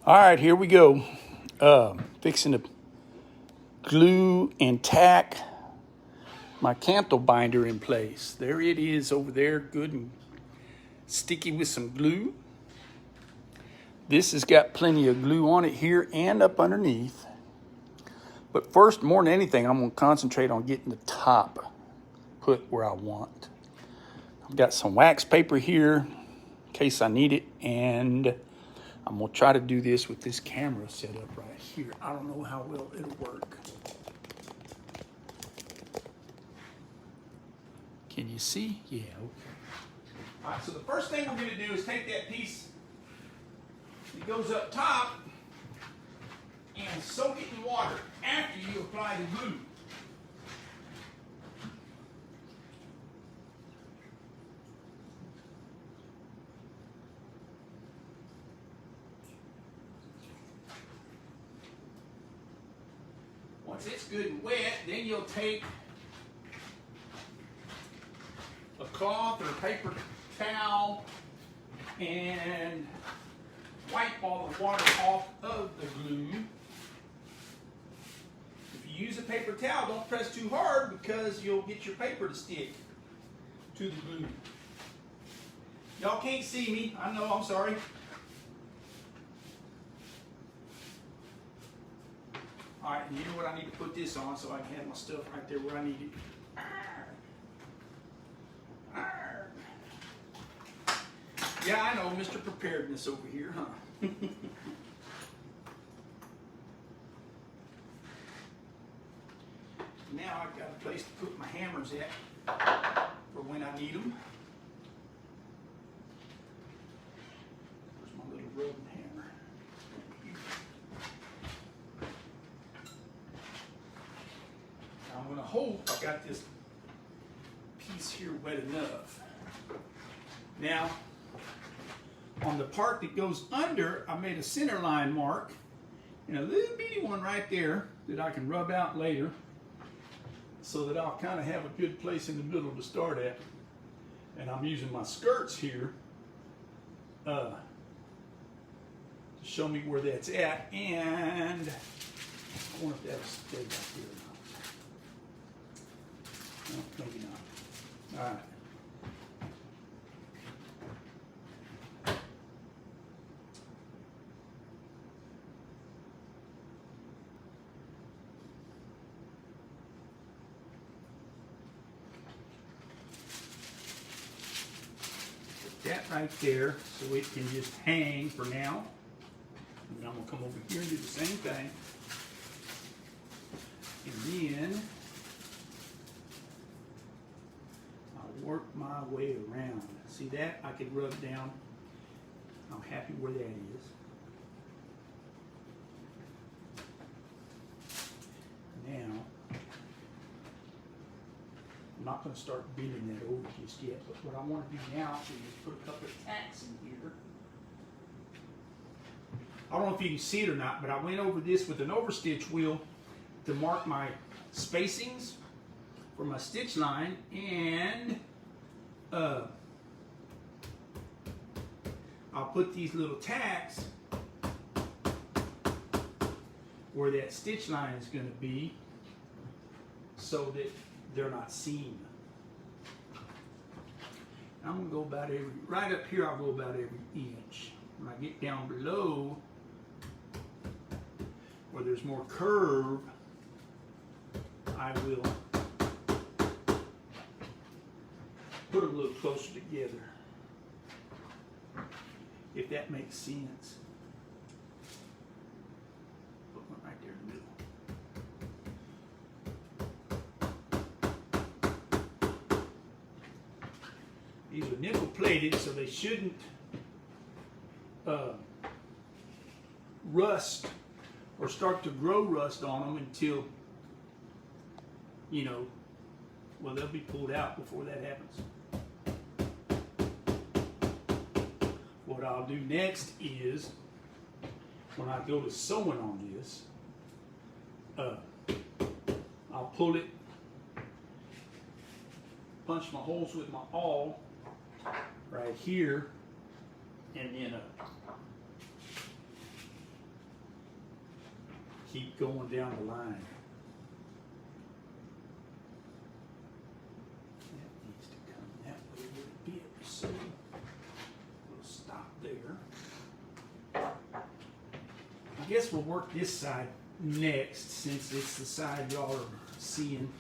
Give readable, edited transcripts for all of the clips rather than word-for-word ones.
All right, here we go. Fixing to glue and tack my cantle binder in place. There it is over there, good and sticky with some glue. This has got plenty of glue on it here and up underneath. But first, more than anything, I'm going to concentrate on getting the top put where I want. I've got some wax paper here in case I need it, and I'm going to try to do this with this camera set up right here. I don't know how well it'll work. Can you see? Yeah, okay. All right, so the first thing we're going to do is take that piece that goes up top and soak it in water after you apply the glue. Once it's good and wet, then you'll take a cloth or a paper towel and wipe all the water off of the glue. If you use a paper towel, don't press too hard because you'll get your paper to stick to the glue. Y'all can't see me. I know, I'm sorry. All right, and you know what? I need to put this on so I can have my stuff right there where I need it. Yeah, I know, Mr. Preparedness over here, huh? Now I've got a place to put my hammers at for when I need them. Where's my little rubbing hammer? Now I'm going to hope I got this piece here wet enough. Now, on the part that goes under, I made a center line mark and a little bitty one right there that I can rub out later so that I'll kind of have a good place in the middle to start at. And I'm using my skirts here to show me where that's at, and I wonder if that'll stay back here or not. No, maybe not. All right. That right there, so it can just hang for now. And then I'm going to come over here and do the same thing. And then I'll work my way around. See that? I can rub down. I'm happy where that is. Now, I'm not going to start bending that over just yet, but what I want to do now is put a couple of tacks in here. I don't know if you can see it or not, but I went over this with an overstitch wheel to mark my spacings for my stitch line, and I'll put these little tacks where that stitch line is going to be so that they're not seen. I'm going to go about right up here, I'll go about every inch. When I get down below where there's more curve, I will put them a little closer together, if that makes sense. Put one right there in the middle. These are nickel plated, so they shouldn't rust or start to grow rust on them until, you know, well, they'll be pulled out before that happens. What I'll do next is, when I go to sewing on this, I'll pull it, punch my holes with my awl right here, and then keep going down the line. That needs to come that way a little bit. So we'll stop there. I guess we'll work this side next since it's the side y'all are seeing.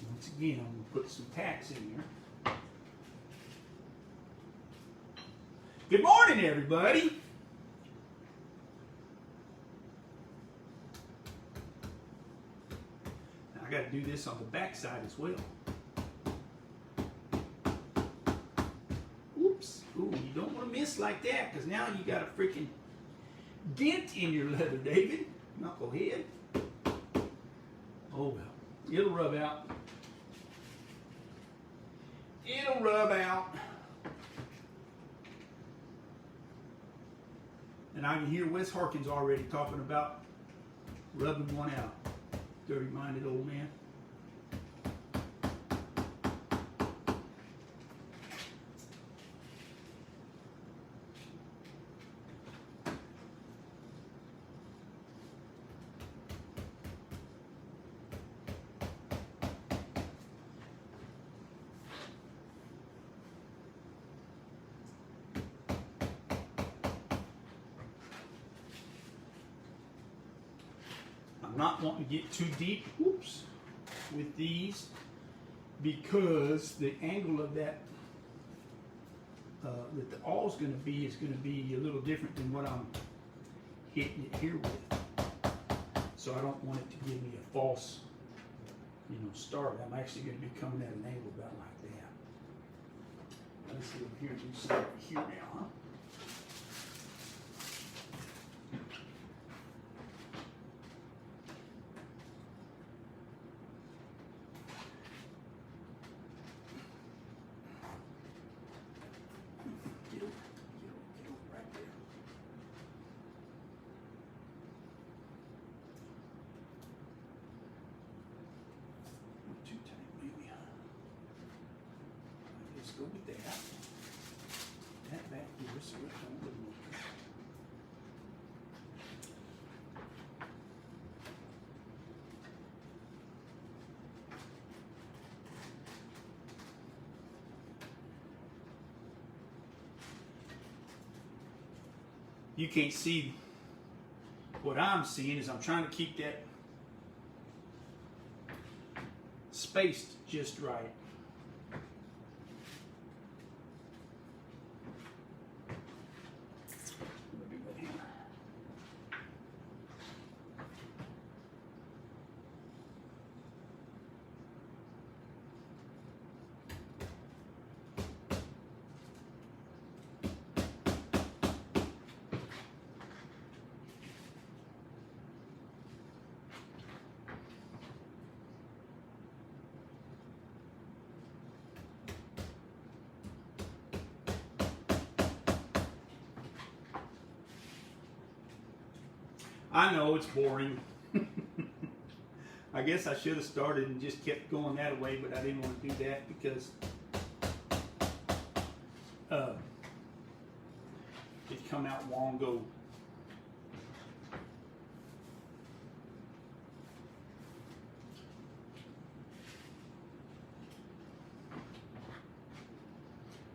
Once again, I'm going to put some tacks in here. Good morning, everybody. Now I got to do this on the back side as well. Oops. Ooh, you don't want to miss like that because now you got a freaking dent in your leather, David. Knucklehead. Oh well, it'll rub out. It'll rub out. And I can hear Wes Harkins already talking about rubbing one out. Dirty-minded old man. I'm not wanting to get too deep, whoops, with these because the angle of that that the awl is going to be a little different than what I'm hitting it here with. So I don't want it to give me a false, start. I'm actually going to be coming at an angle about like that. Let's see over here and do something right here now, huh? Go with that. That back here so it don't move. You can't see what I'm seeing is I'm trying to keep that spaced just right. I know it's boring. I guess I should have started and just kept going that way, but I didn't want to do that because it come out long ago.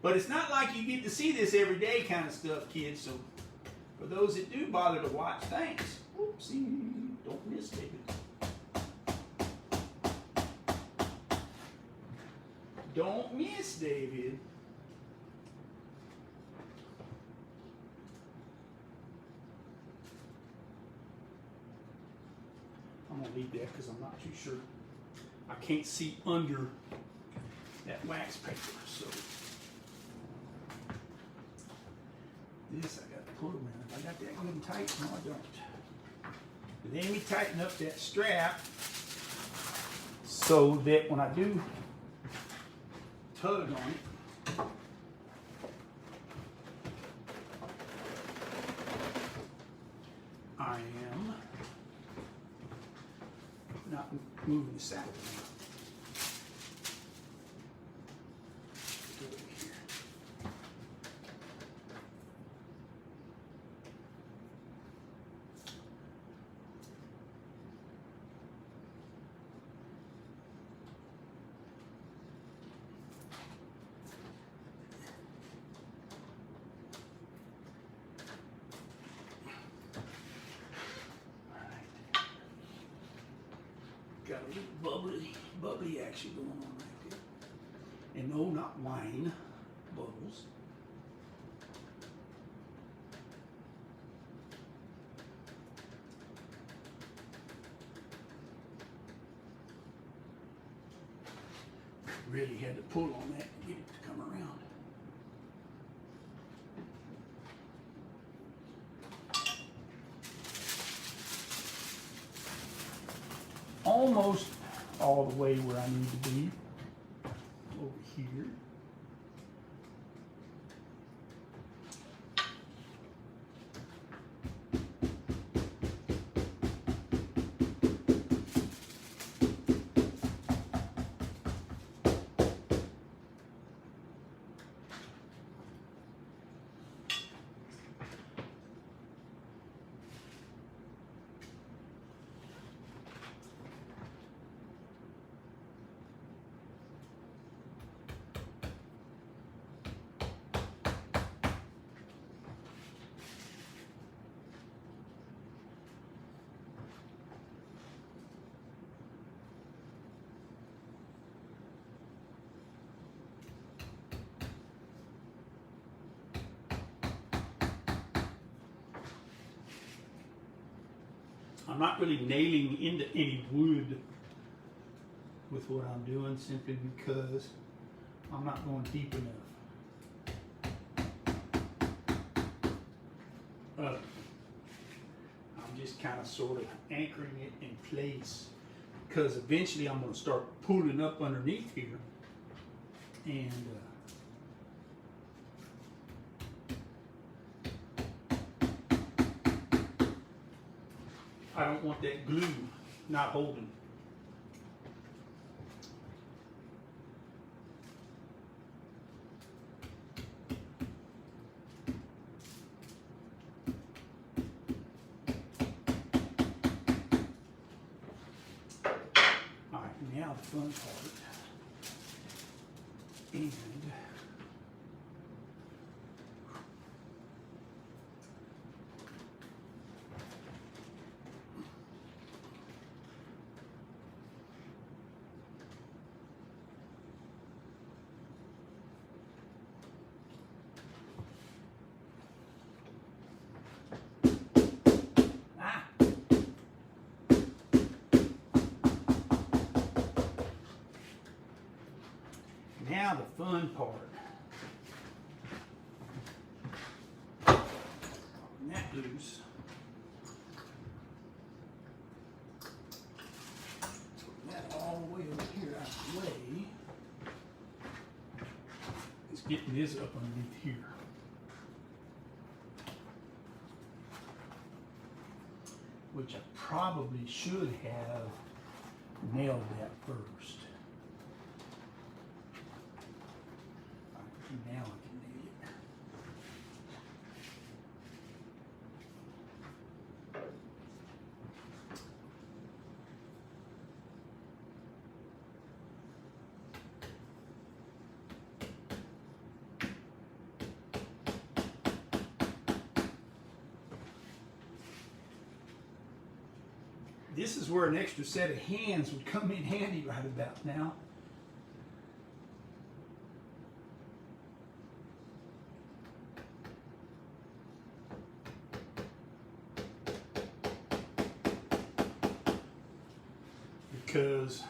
But it's not like you get to see this every day kind of stuff, kids. So for those that do bother to watch, thanks. Oopsie, don't miss, David. Don't miss, David. I'm going to leave that because I'm not too sure. I can't see under that wax paper. So this I got to pull around. If I got that good and tight, no I don't. But then we tighten up that strap so that when I do tug on it, moving the saddle around. Go over here. Got a little bubbly action going on right there. And no, not wine, bubbles. Really had to pull on that to get it to come around. Almost all the way where I need to be. Over here. I'm not really nailing into any wood with what I'm doing simply because I'm not going deep enough. I'm just kind of sort of anchoring it in place because eventually I'm going to start pulling up underneath here and I don't want that glue not holding. All right, now the fun part. And now the fun part. And that loose. Put that all the way over here out of the way. It's getting this up underneath here. Which I probably should have nailed that first. Now I can nail it. This is where an extra set of hands would come in handy right about now. Because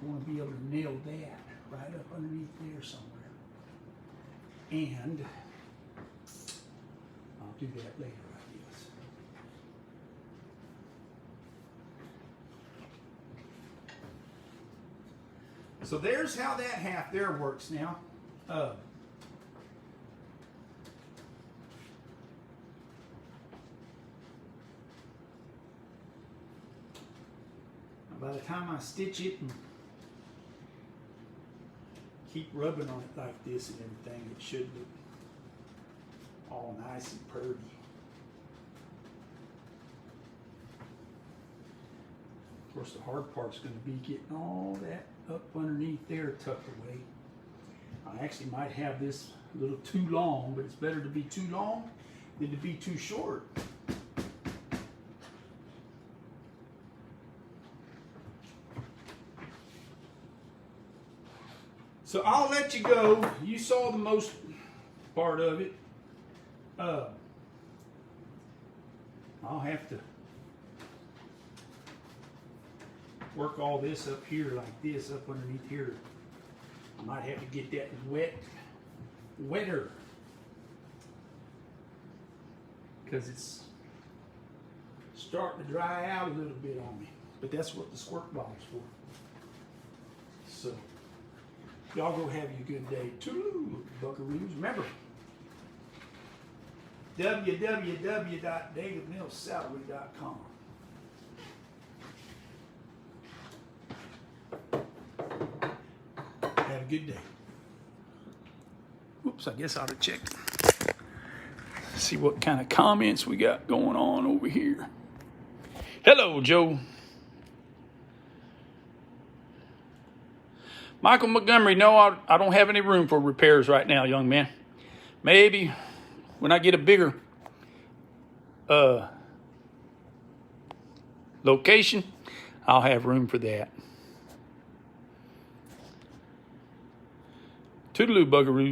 I want to be able to nail that right up underneath there somewhere. And I'll do that later, I guess. So there's how that half there works now. by the time I stitch it and keep rubbing on it like this and everything, it should look all nice and purty. Of course, the hard part's going to be getting all that up underneath there tucked away. I actually might have this a little too long, but it's better to be too long than to be too short. So I'll let you go. You saw the most part of it. I'll have to work all this up here like this, up underneath here. I might have to get that wetter, because it's starting to dry out a little bit on me. But that's what the squirt bottle's for. So y'all go have you a good day. Toodaloo, buckaroos. Remember, www.davidmillsalary.com. Have a good day. Oops, I guess I ought to check. See what kind of comments we got going on over here. Hello, Joe. Michael Montgomery, no, I don't have any room for repairs right now, young man. Maybe when I get a bigger location, I'll have room for that. Toodaloo, buckaroos.